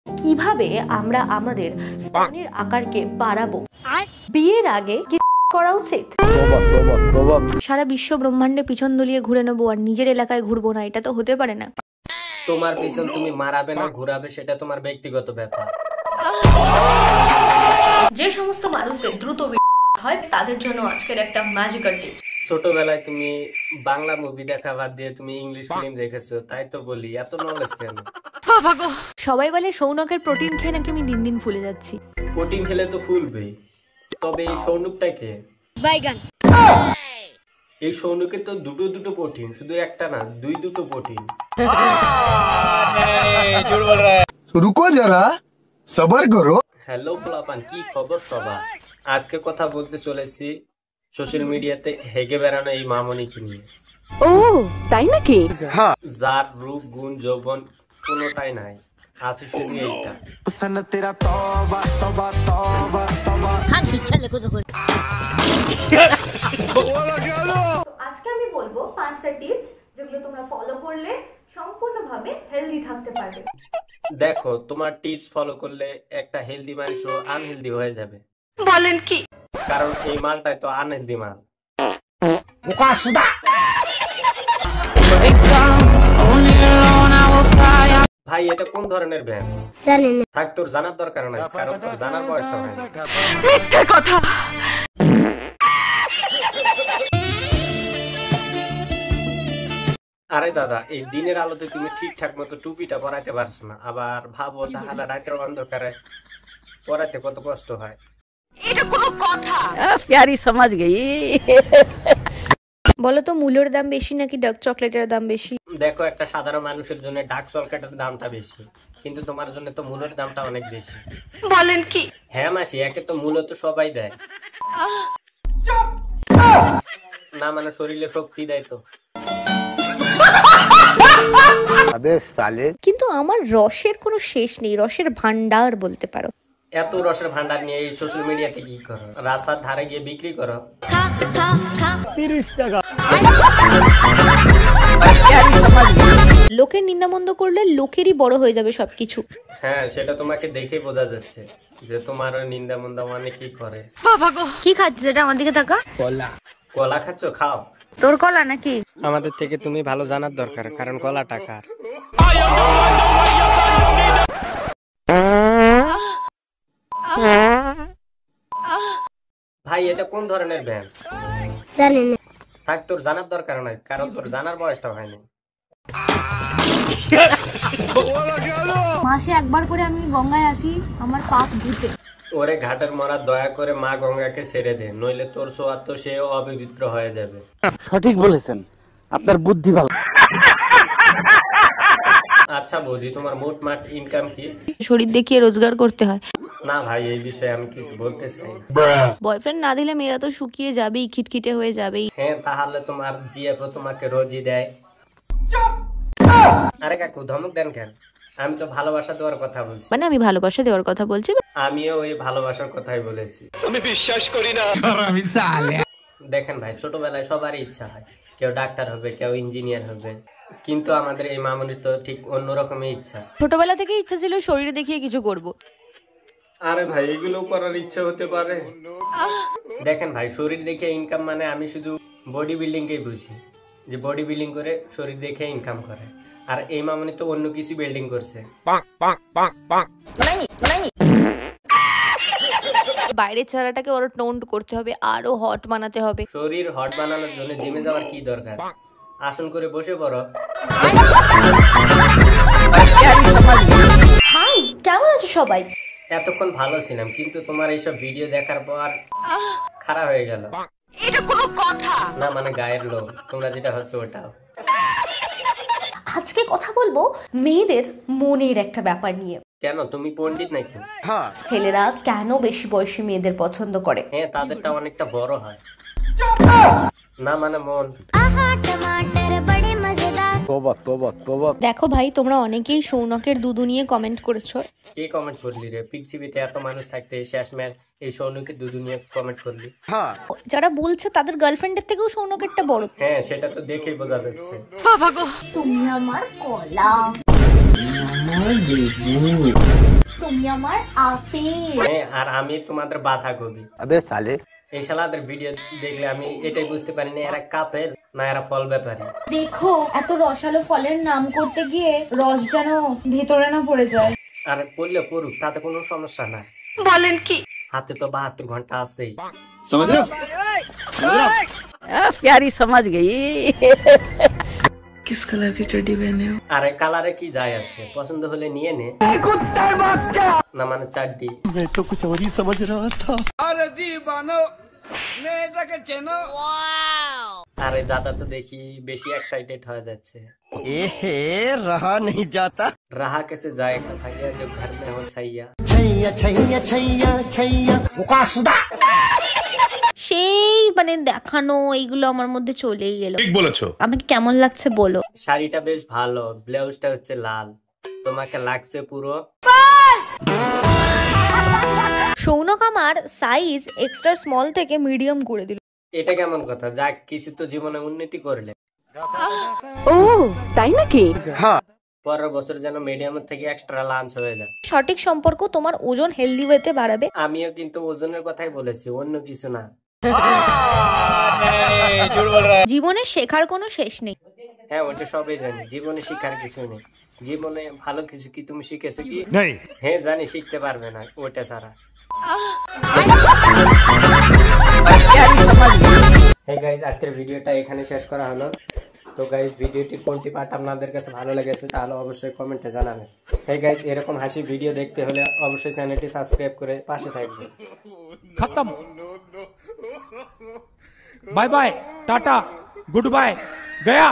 কিভাবে আমরা আমাদের স্তনের আকারকে বাড়াবো? বিয়ের আগে কি করা উচিত? সারা বিশ্ব ব্রহ্মাণ্ডে পিছন দলিয়ে ঘুরে নেবো আর নিজের এলাকায় ঘুরবো না, এটা তো হতে পারে না। তোমার পিছন তুমি মারাবে না ঘুরাবে সেটা তোমার ব্যক্তিগত ব্যাপার। যে সমস্ত মানুষের দ্রুত বীর্যপাত হয় তাদের জন্য আজকের একটা ম্যাজিক্যাল টিপস। ছোটবেলায় তুমি বাংলা মুভি দেখা বাদ দিয়ে তুমি ইংলিশ ফিল্ম দেখেছো, তাই তো বলি এত নলেজ কেন? সবাই বলে সৌনকের প্রোটিন খেয়ে নাকি আমি দিন দিন ফুলে যাচ্ছি। প্রোটিন খেলে তো ফুলবেই, তবে এই সৌনুকটা কে? বাইগান। এই সৌনুকে তো দুটো প্রোটিন, শুধু একটা না, দুটো প্রোটিন। রুকো যারা, সবার করো। হ্যালো পোলাপান, কি খবর সবার? আজকে কথা বলতে চলেছি সোশ্যাল মিডিয়াতে হেগে বেড়ানো এই মামনিকে নিয়ে। ও তাই নাকি? যার রূপ গুণ যৌবন কোনোটাই নাই, আছে শুধু এইটা। আজকে আমি বলবো 5টা টিপস যেগুলো তোমরা ফলো করলে সম্পূর্ণভাবে হেলদি থাকতে পারবে। দেখো, তোমার টিপস ফলো করলে একটা হেলদি মানুষও আনহেলদি হয়ে যাবে। বলেন কি? কারণ এই মালটাই তো আনহেলদি মাল। ভাই, এটা কোন ধরনের ব্যায়াম? থাক, তোর জানার দরকার নাই, কারণ তোর জানার বয়সটা হয় না। মিথ্যে কথা। আরে দাদা, এই দিনের আলোতে তুমি ঠিকঠাক মতো টুপিটা পরাইতে পারছো না, আবার ভাবো তাহলে রাতের অন্ধকারে পরাইতে কত কষ্ট হয়। এটা কোনো কথা? প্যারি সমাজ গেই। বলো তো, মূলের দাম বেশি নাকি ডার্ক চকলেটের দাম বেশি? দেখো, একটা সাধারণ মানুষের জন্য ডার্ক চকলেটের দামটা বেশি, কিন্তু তোমার জন্য তো মূলের দামটা অনেক বেশি। বলেন কি? হ্যাঁ মাসি, একে তো মূলত সবাই দেয় না, মানে শরীরে শক্তি দেয় তো। কিন্তু আমার রসের কোনো শেষ নেই, রসের ভান্ডার বলতে পারো। এত রসের ভান্ডার নিয়ে এই সোশ্যাল মিডিয়াতে কি করো? রাস্তার ধারে গিয়ে বিক্রি করো। 30 টাকা। লোকের নিন্দামন্দ করলে লোকেরই বড় হয়ে যাবে সবকিছু। হ্যাঁ, সেটা তোমাকে দেখে বোঝা যাচ্ছে যে তোমার নিন্দা মন্দা মানে কি করে। কি খাচ্ছিস? এটা আমার দিকে তাকা। কলা খাচ্ছ? খাও। তোর কলা নাকি? আমাদের থেকে তুমি ভালো জানার দরকার, কারণ কলা টাকার। ভাই, এটা কোন ধরনের ব্যায়াম? থাক, তোর জানার দরকার নাই, কারণ তোর জানার বয়সটা হয়নি। মাসে একবার করে আমি গঙ্গায় আসি আমার পাপ ধুতে। ওরে ঘাটের মরা, দয়া করে মা গঙ্গাকে ছেড়ে দে, নইলে তোর সোয়াদ তো সে অপবিত্র হয়ে যাবে। সঠিক বলেছেন, আপনার বুদ্ধি ভালো। আচ্ছা বৌদি, তোমার মোটমাট ইনকাম কি? শরীর দেখিয়ে রোজগার করতে হয়। না ভাই, এই বিষয়ে আমি কিছু বলতে চাই না। বয়ফ্রেন্ড না দিলে মেয়েরা তো শুকিয়ে যাবেই, খিটখিটে হয়ে যাবেই। হ্যাঁ, তাহলে তোমার জিএফও তোমাকে রোজই দেয়। আরে কাকু, ধমক দেন কেন? আমি তো ভালোবাসা দেওয়ার কথা বলছি। মানে আমি ভালোবাসা দেওয়ার কথা বলছি। আমিও ওই ভালোবাসার কথাই বলেছি। আমি বিশ্বাস করি না। দেখেন ভাই, ছোটবেলায় সবারই ইচ্ছা হয়, কেউ ডাক্তার হবে, কেউ ইঞ্জিনিয়ার হবে, কিন্তু আমাদের এই মামুনির তো ঠিক অন্যরকমের ইচ্ছা। ছোটবেলা থেকে ইচ্ছা ছিল শরীর দেখিয়ে কিছু করব। আরে ভাই, এগুলো করার ইচ্ছা হতে পারে? দেখেন ভাই, শরীর দেখে ইনকাম মানে আমি শুধু বডি বিল্ডিং কেই বুঝি, যে বডি বিল্ডিং করে শরীর দেখে ইনকাম করে। আর এই মামুনি তো অন্য কিছু বিল্ডিং করছে। বাইরের চেহারাটাকে আরো টোন্ড করতে হবে, আরো হট বানাতে হবে। শরীর হট বানানোর জন্য জিমে যাওয়ার কি দরকার? আসন করে বসে পড়ো। হাই, কেমন আছো সবাই? এতক্ষণ ভালো ছিলাম, কিন্তু তোমার এইসব ভিডিও দেখার পর খারাপ হয়ে গেল। এটা কোনো কথা না, মানে গায়ের লোক, তোমরা যেটা হচ্ছে ওটাও। আজকে কথা বলবো মেয়েদের মনের একটা ব্যাপার নিয়ে। কেন, তুমি পণ্ডিত নাকি? ছেলেরা কেন বেশি বয়সী মেয়েদের পছন্দ করে? হ্যাঁ, তাদেরটা অনেকটা বড় হয়। না মানে মন। দেখো ভাই, তোমরা অনেকেই সৌনকের দুদু নিয়ে কমেন্ট করেছো। কে কমেন্ট করলি রে? পৃথিবীতে এত মানুষ থাকতে শেষমেশ এই সৌনুকের দুধ নিয়ে কমেন্ট করলি? যারা বলছে তাদের গার্লফ্রেন্ডের থেকেও সৌনকেরটা বড়। হ্যাঁ, সেটা তো দেখেই বোঝা যাচ্ছে। তুমি আমার কলা। তুমি আমার আপেল। হ্যাঁ, আর আমি তোমাদের বাঁধাকপি। अबे साले এই শালাদের ভিডিও দেখলে আমি এটাই বুঝতে পারি না এরা কাপেল না এরা ফল ব্যাপারী। দেখো এত রসালো ফলের নাম করতে গিয়ে রস যেন ভেতরে না পড়ে যায়। আর পড়লে পড়ুক, তাতে কোনো সমস্যা না। বলেন কি? হাতে তো 72 ঘন্টা আছেই। समझ रहे हो? प्यारी समझ गई। किस कलर की चड्डी पहने हो? আরে কালারে কি যায় আসে, পছন্দ হলে নিয়ে নে। না মানে চাড্ডি। मैं तो कुछ और ही समझ रहा था। আরে দাদা তো দেখি বেশি এক্সাইটেড হয়ে যাচ্ছে। एहे रहा नहीं जाता। रहा कैसे जाएगा भैया जो घर में हो सैया। छैया छैया छैया छैया সেই মানে দেখানো এইগুলো আমার মধ্যে চলেই গেল। ঠিক বলেছো। আমাকে কেমন লাগছে বলো? শাড়িটা বেশ ভালো, ব্লাউজটা হচ্ছে লাল, তোমাকে লাগছে পুরো। সৌনক আমার সাইজ এক্সট্রা স্মল থেকে মিডিয়াম করে দিল। এটা কেমন কথা? যাক, কিছু তো জীবনে উন্নতি করলে। ओ তাই নাকি? পরের বছর যেন মিডিয়ামের থেকে এক্সট্রা লাঞ্চ হয়ে যায়। সঠিক সম্পর্ক তোমার ওজন হেলদি ওয়েতে বাড়াবে। আমিও কিন্তু ওজনের কথাই বলেছি, অন্য কিছু না। জীবনে শেখার কোনো শেষ নেই। হ্যাঁ, ওটা সবাই জানি, জীবনে শিখার কিছু নেই। জীবনে ভালো কিছু কি তুমি শিখেছো কি? नहीं। হ্যাঁ জানি, শিখতে পারবে না ওটা ছাড়া। হ্যাঁ গাইজ, আজকের ভিডিওটা এখানে শেষ করা হলো। তো গাইজ, ভিডিওটি কোনটি পার্ট আপনাদের কাছে ভালো লেগেছে তাহলে অবশ্যই কমেন্টে জানাবেন। হ্যাঁ গাইজ, এরকম হাসি ভিডিও দেখতে হলে অবশ্যই চ্যানেলটি সাবস্ক্রাইব করে পাশে থাকবেন। खत्म bye bye tata goodbye गया।